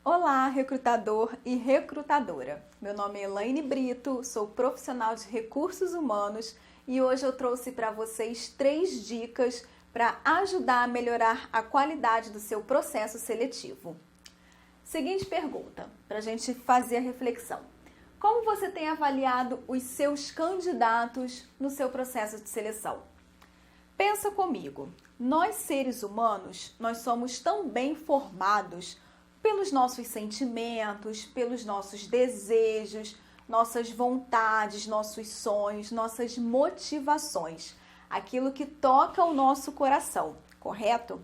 Olá, recrutador e recrutadora. Meu nome é Elaine Brito, sou profissional de recursos humanos e hoje eu trouxe para vocês 3 dicas para ajudar a melhorar a qualidade do seu processo seletivo. Seguinte pergunta, para a gente fazer a reflexão. Como você tem avaliado os seus candidatos no seu processo de seleção? Pensa comigo, nós seres humanos, nós somos tão bem formados pelos nossos sentimentos, pelos nossos desejos, nossas vontades, nossos sonhos, nossas motivações, aquilo que toca o nosso coração, correto?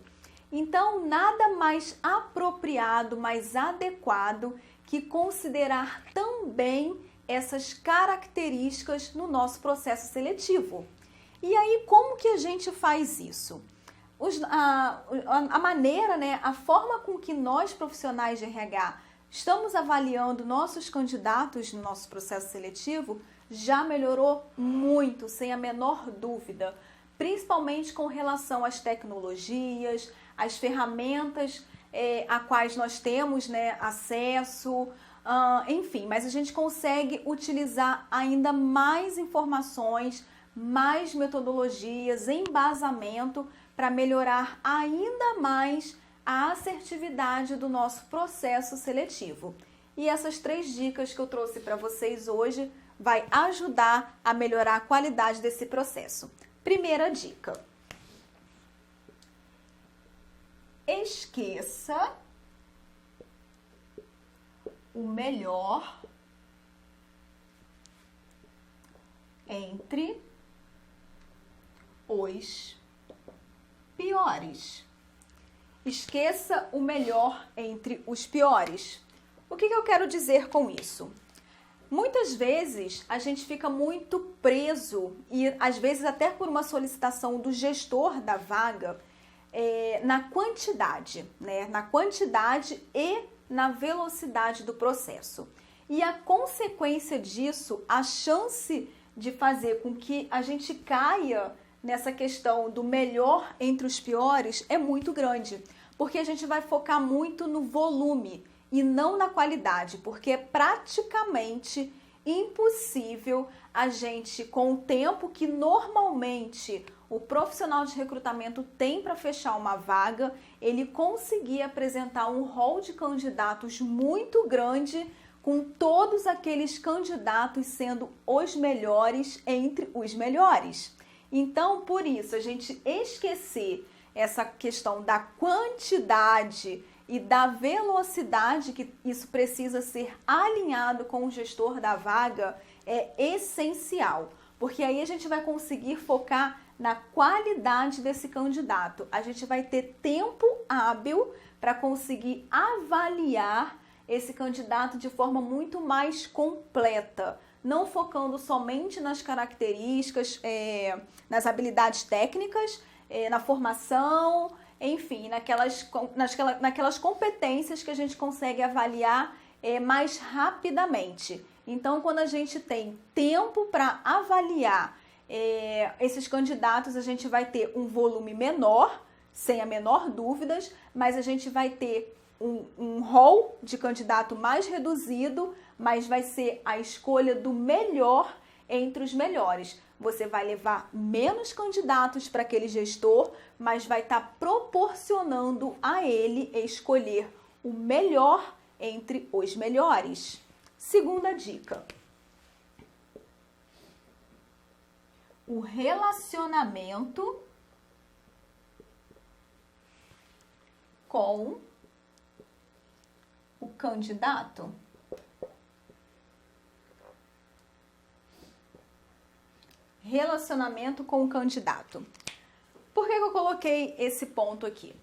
Então, nada mais apropriado, mais adequado que considerar também essas características no nosso processo seletivo. E aí, como que a gente faz isso? A maneira, a forma com que nós, profissionais de RH, estamos avaliando nossos candidatos no nosso processo seletivo já melhorou muito, sem a menor dúvida, principalmente com relação às tecnologias, às ferramentas a quais nós temos acesso, enfim, mas a gente consegue utilizar ainda mais informações, mais metodologias, embasamento para melhorar ainda mais a assertividade do nosso processo seletivo. E essas 3 dicas que eu trouxe para vocês hoje vai ajudar a melhorar a qualidade desse processo. Primeira dica. Esqueça o melhor entre os piores. Esqueça o melhor entre os piores. O que eu quero dizer com isso? Muitas vezes a gente fica muito preso e às vezes até por uma solicitação do gestor da vaga na quantidade, na quantidade e na velocidade do processo. E a consequência disso, a chance de fazer com que a gente caia nessa questão do melhor entre os piores é muito grande, porque a gente vai focar muito no volume e não na qualidade, porque é praticamente impossível a gente, com o tempo que normalmente o profissional de recrutamento tem para fechar uma vaga, ele conseguir apresentar um rol de candidatos muito grande, com todos aqueles candidatos sendo os melhores entre os melhores. Então, por isso, a gente esquecer essa questão da quantidade e da velocidade, que isso precisa ser alinhado com o gestor da vaga, é essencial, porque aí a gente vai conseguir focar na qualidade desse candidato. A gente vai ter tempo hábil para conseguir avaliar esse candidato de forma muito mais completa, não focando somente nas características, nas habilidades técnicas, na formação, enfim, naquelas competências que a gente consegue avaliar mais rapidamente. Então, quando a gente tem tempo para avaliar esses candidatos, a gente vai ter um volume menor, sem a menor dúvidas, mas a gente vai ter um rol de candidato mais reduzido, mas vai ser a escolha do melhor entre os melhores. Você vai levar menos candidatos para aquele gestor, mas vai estar proporcionando a ele escolher o melhor entre os melhores. Segunda dica. O relacionamento com o candidato. Relacionamento com o candidato. Por que eu coloquei esse ponto aqui?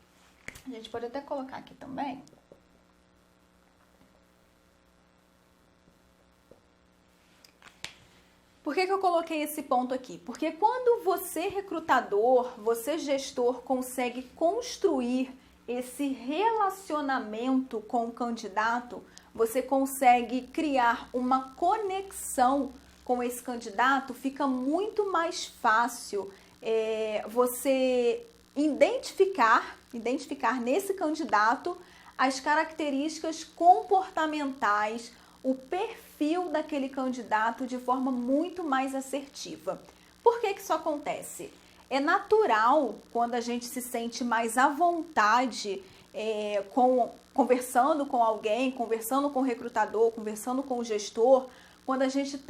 A gente pode até colocar aqui também. Por que eu coloquei esse ponto aqui? Porque quando você, recrutador, você, gestor, consegue construir esse relacionamento com o candidato, você consegue criar uma conexão com esse candidato, fica muito mais fácil você identificar nesse candidato as características comportamentais, o perfil daquele candidato de forma muito mais assertiva. Por que isso acontece? É natural quando a gente se sente mais à vontade conversando com alguém, conversando com o recrutador, conversando com o gestor, quando a gente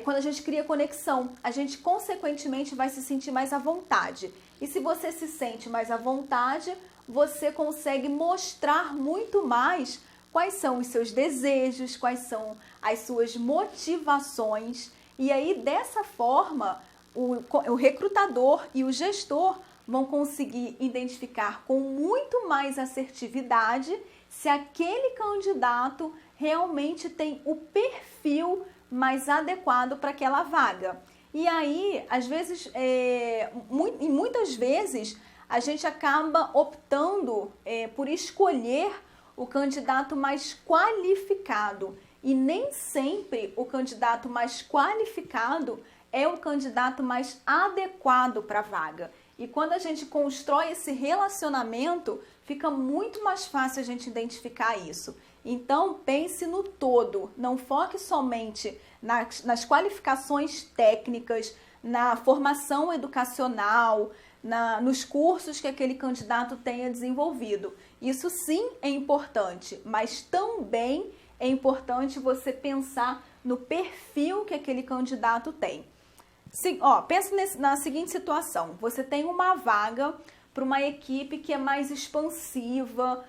quando a gente cria conexão, a gente consequentemente vai se sentir mais à vontade. E se você se sente mais à vontade, você consegue mostrar muito mais quais são os seus desejos, quais são as suas motivações. E aí, dessa forma, o recrutador e o gestor vão conseguir identificar com muito mais assertividade se aquele candidato realmente tem o perfil mais adequado para aquela vaga. E aí, às vezes, muitas vezes, a gente acaba optando por escolher o candidato mais qualificado. E nem sempre o candidato mais qualificado é o candidato mais adequado para a vaga. E quando a gente constrói esse relacionamento, fica muito mais fácil a gente identificar isso. Então, pense no todo, não foque somente nas qualificações técnicas, na formação educacional, nos cursos que aquele candidato tenha desenvolvido. Isso sim é importante, mas também é importante você pensar no perfil que aquele candidato tem. Pensa na seguinte situação, você tem uma vaga para uma equipe que é mais expansiva,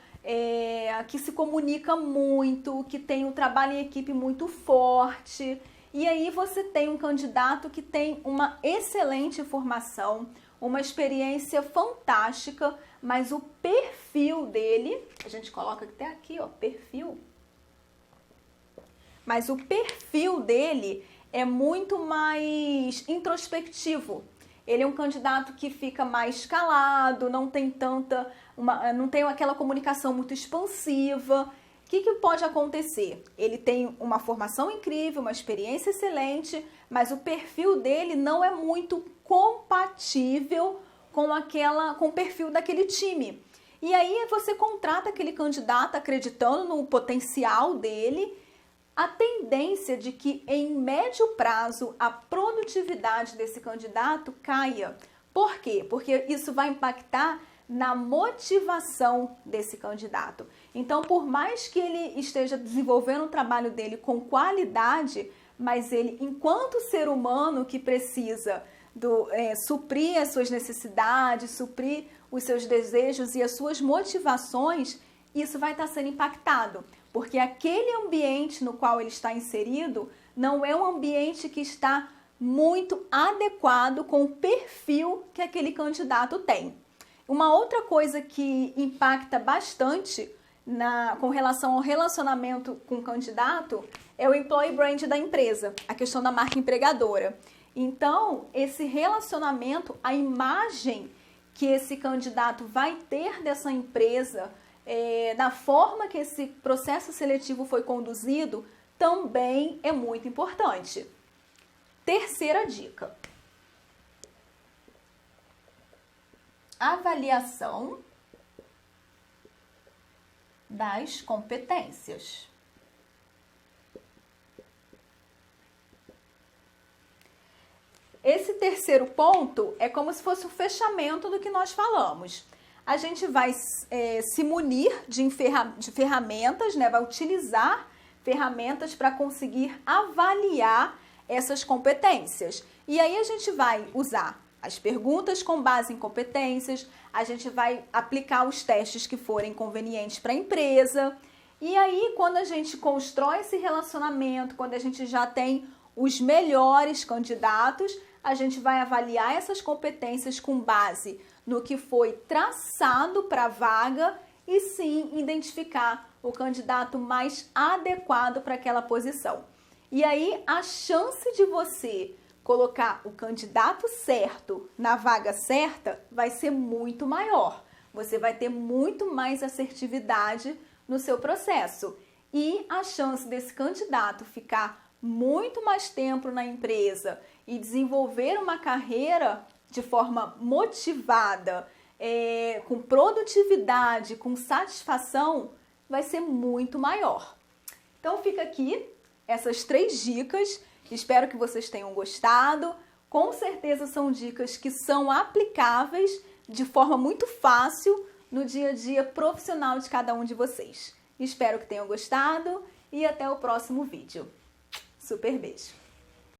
que se comunica muito, que tem um trabalho em equipe muito forte, e aí você tem um candidato que tem uma excelente formação, uma experiência fantástica, mas o perfil dele, a gente coloca até aqui, perfil, mas o perfil dele é muito mais introspectivo. Ele é um candidato que fica mais calado, não tem aquela comunicação muito expansiva. O que pode acontecer? Ele tem uma formação incrível, uma experiência excelente, mas o perfil dele não é muito compatível com o perfil daquele time. E aí você contrata aquele candidato acreditando no potencial dele. A tendência de que em médio prazo a produtividade desse candidato caia. Por quê? Porque isso vai impactar na motivação desse candidato. Então, por mais que ele esteja desenvolvendo o trabalho dele com qualidade, mas ele, enquanto ser humano que precisa suprir as suas necessidades, suprir os seus desejos e as suas motivações, isso vai estar sendo impactado. Porque aquele ambiente no qual ele está inserido não é um ambiente que está muito adequado com o perfil que aquele candidato tem. Uma outra coisa que impacta bastante com relação ao relacionamento com o candidato é o employee brand da empresa, a questão da marca empregadora. Então, esse relacionamento, a imagem que esse candidato vai ter dessa empresa, da forma que esse processo seletivo foi conduzido, também é muito importante. Terceira dica. Avaliação das competências. Esse terceiro ponto é como se fosse o fechamento do que nós falamos. A gente vai se munir de ferramentas, né? Vai utilizar ferramentas para conseguir avaliar essas competências. E aí a gente vai usar as perguntas com base em competências, a gente vai aplicar os testes que forem convenientes para a empresa. E aí, quando a gente constrói esse relacionamento, quando a gente já tem os melhores candidatos, a gente vai avaliar essas competências com base no que foi traçado para a vaga e sim identificar o candidato mais adequado para aquela posição. E aí a chance de você colocar o candidato certo na vaga certa vai ser muito maior. Você vai ter muito mais assertividade no seu processo. E a chance desse candidato ficar muito mais tempo na empresa e desenvolver uma carreira de forma motivada, com produtividade, com satisfação, vai ser muito maior. Então fica aqui essas 3 dicas, espero que vocês tenham gostado. Com certeza são dicas que são aplicáveis de forma muito fácil no dia a dia profissional de cada um de vocês. Espero que tenham gostado e até o próximo vídeo. Super beijo!